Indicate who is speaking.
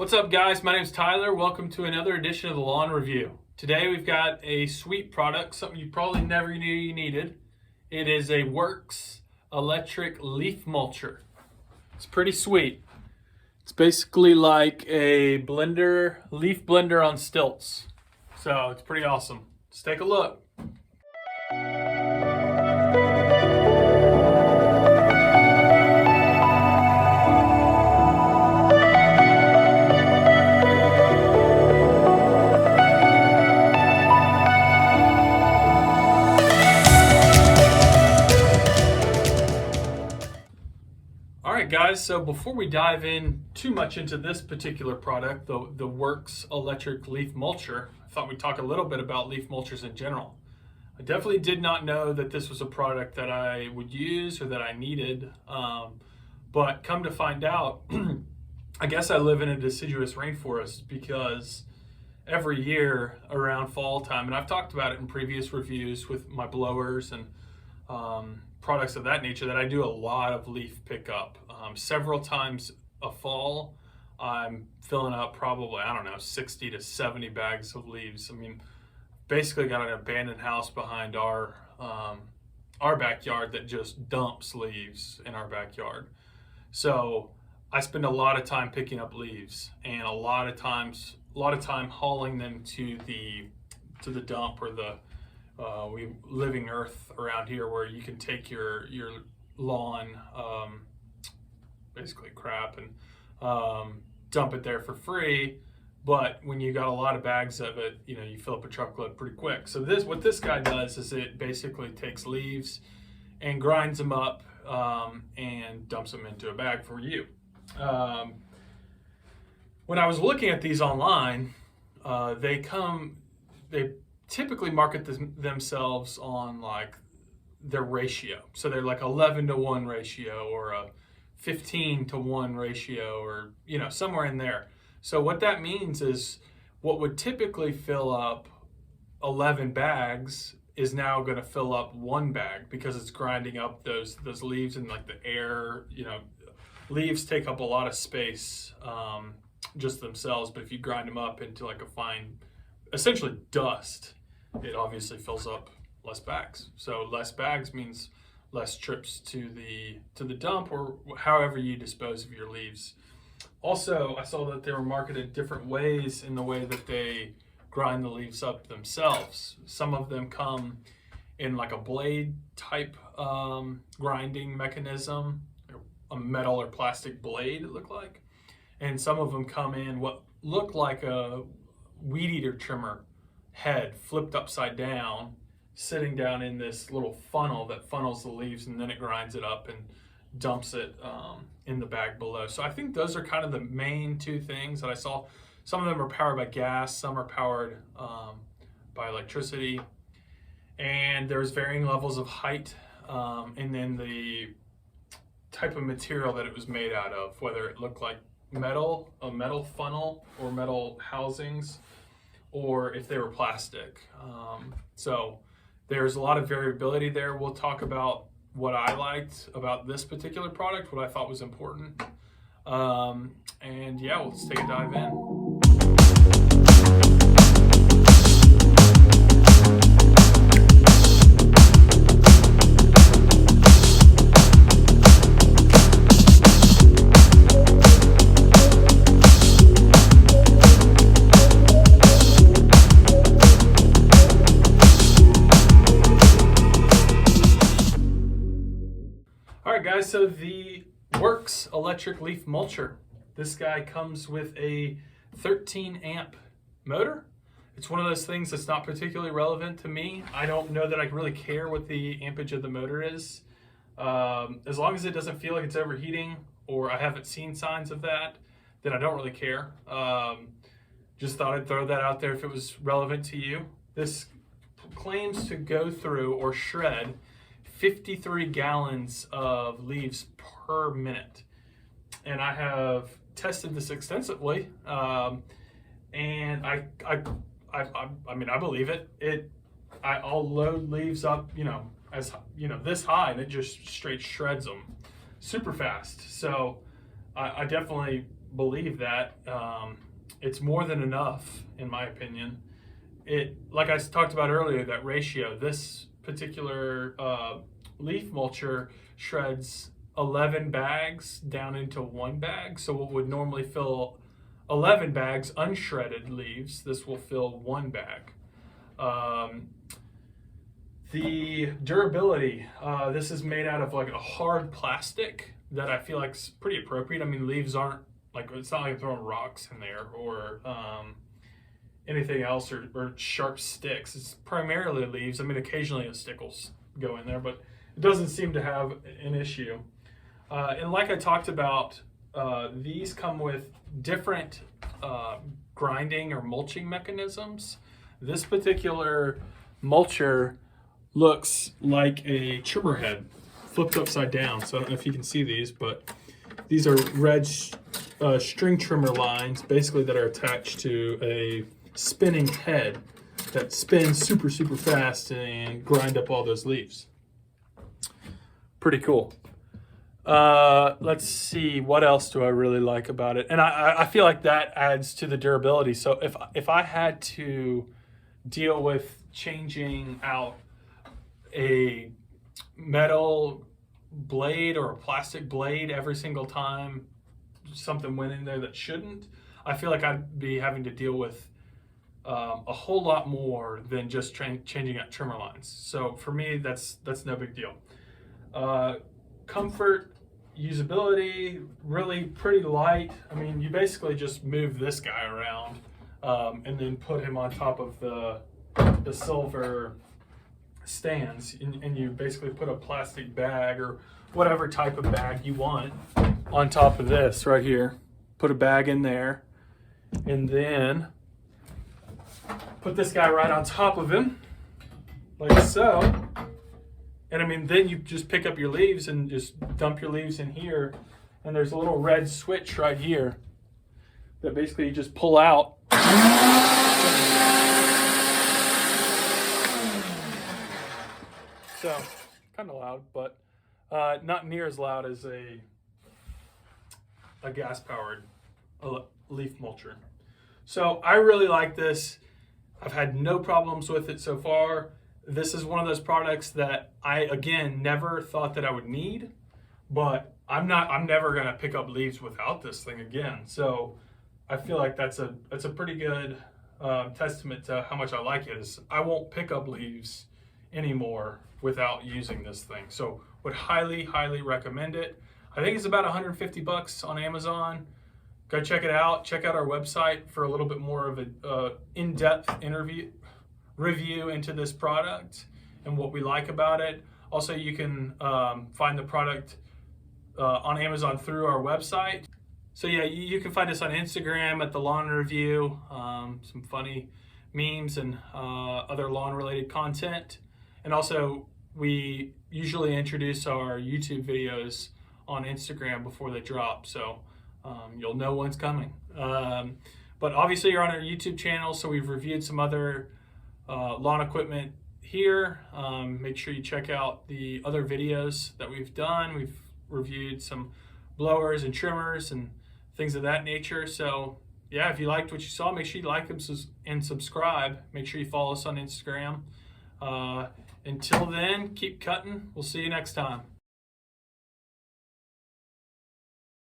Speaker 1: What's up, guys? My name's Tyler. Welcome to another edition of the Lawn Review. Today we've got a sweet product, something you probably never knew you needed. It is a Worx electric leaf mulcher. It's pretty sweet. It's basically like a blender, leaf blender on stilts. So it's pretty awesome. Let's take a look. Alright guys, so before we dive in too much into this particular product, the Worx electric leaf mulcher, I thought we'd talk a little bit about leaf mulchers in general. I definitely did not know that this was a product that I would use or that I needed, but come to find out, I guess I live in a deciduous rainforest because every year around fall time, and I've talked about it in previous reviews with my blowers and products of that nature, that I do a lot of leaf pickup. Several times a fall, I'm filling up probably, 60 to 70 bags of leaves. I mean, basically got an abandoned house behind our backyard that just dumps leaves in our backyard. So I spend a lot of time picking up leaves and a lot of time hauling them to the dump or the living earth around here, where you can take your lawn basically crap and dump it there for free. But when you got a lot of bags of it, you fill up a truckload pretty quick. So what this guy does is it basically takes leaves and grinds them up and dumps them into a bag for you. When I was looking at these online, they typically market themselves on like their ratio. So they're like 11-to-1 ratio or a 15-to-1 ratio, or somewhere in there. So what that means is what would typically fill up 11 bags is now going to fill up one bag, because it's grinding up those leaves and like the air. Leaves take up a lot of space just themselves, but if you grind them up into like a fine, essentially dust, it obviously fills up less bags. So less bags means less trips to the dump, or however you dispose of your leaves. Also, I saw that they were marketed different ways in the way that they grind the leaves up themselves. Some of them come in like a blade type grinding mechanism, a metal or plastic blade, it looked like. And some of them come in what looked like a weed eater trimmer head flipped upside down, sitting down in this little funnel that funnels the leaves, and then it grinds it up and dumps it in the bag below. So I think those are kind of the main two things that I saw. Some of them are powered by gas, some are powered by electricity, and there's varying levels of height, and then the type of material that it was made out of, whether it looked like a metal funnel or metal housings, or if they were plastic. So there's a lot of variability there. We'll talk about what I liked about this particular product, what I thought was important. And yeah, let's take a dive in. Alright guys, so the Worx electric leaf mulcher. This guy comes with a 13 amp motor. It's one of those things that's not particularly relevant to me. I don't know that I really care what the ampage of the motor is. As long as it doesn't feel like it's overheating, or I haven't seen signs of that, then I don't really care. Just thought I'd throw that out there if it was relevant to you. This claims to go through or shred 53 gallons of leaves per minute. And I have tested this extensively, and I mean, I believe it. I'll load leaves up, as this high, and it just straight shreds them super fast. So I definitely believe that. It's more than enough, in my opinion. Like I talked about earlier, that ratio, this particular leaf mulcher shreds 11 bags down into 1 bag. So what would normally fill 11 bags unshredded leaves, this will fill 1 bag. The durability, this is made out of like a hard plastic that I feel like is pretty appropriate. I mean, leaves aren't like, it's not like I'm throwing rocks in there or anything else or sharp sticks. It's primarily leaves. I mean, occasionally a stickles go in there, but it doesn't seem to have an issue. And like I talked about, these come with different grinding or mulching mechanisms. This particular mulcher looks like a trimmer head flipped upside down. So I don't know if you can see these, but these are red string trimmer lines basically that are attached to a spinning head that spins super fast and grind up all those leaves. Pretty cool. Let's see, what else do I really like about it? And I feel like that adds to the durability. So if I had to deal with changing out a metal blade or a plastic blade every single time something went in there that shouldn't, I feel like I'd be having to deal with a whole lot more than just changing out trimmer lines. So for me, that's no big deal. Comfort, usability, really pretty light. I mean, you basically just move this guy around and then put him on top of the silver stands, and you basically put a plastic bag or whatever type of bag you want on top of this right here. Put a bag in there and then put this guy right on top of him like so. And I mean, then you just pick up your leaves and just dump your leaves in here, and there's a little red switch right here that basically you just pull out. So, kind of loud, but not near as loud as a gas-powered leaf mulcher. So I really like this. I've had no problems with it so far. This is one of those products that I, again, never thought that I would need, but I'm never gonna pick up leaves without this thing again. So I feel like that's a pretty good testament to how much I like it. Is I won't pick up leaves anymore without using this thing. So would highly recommend it. I think it's about 150 bucks on Amazon. Go check it out. Check out our website for a little bit more of an in-depth review into this product and what we like about it. Also, you can find the product on Amazon through our website. So yeah, you can find us on Instagram at The Lawn Review, some funny memes and other lawn related content. And also, we usually introduce our YouTube videos on Instagram before they drop, so you'll know when's coming. But obviously you're on our YouTube channel, so we've reviewed some other lawn equipment here. Make sure you check out the other videos that we've done. We've reviewed some blowers and trimmers and things of that nature. So yeah, if you liked what you saw, make sure you like and subscribe. Make sure you follow us on Instagram. Until then, keep cutting. We'll see you next time.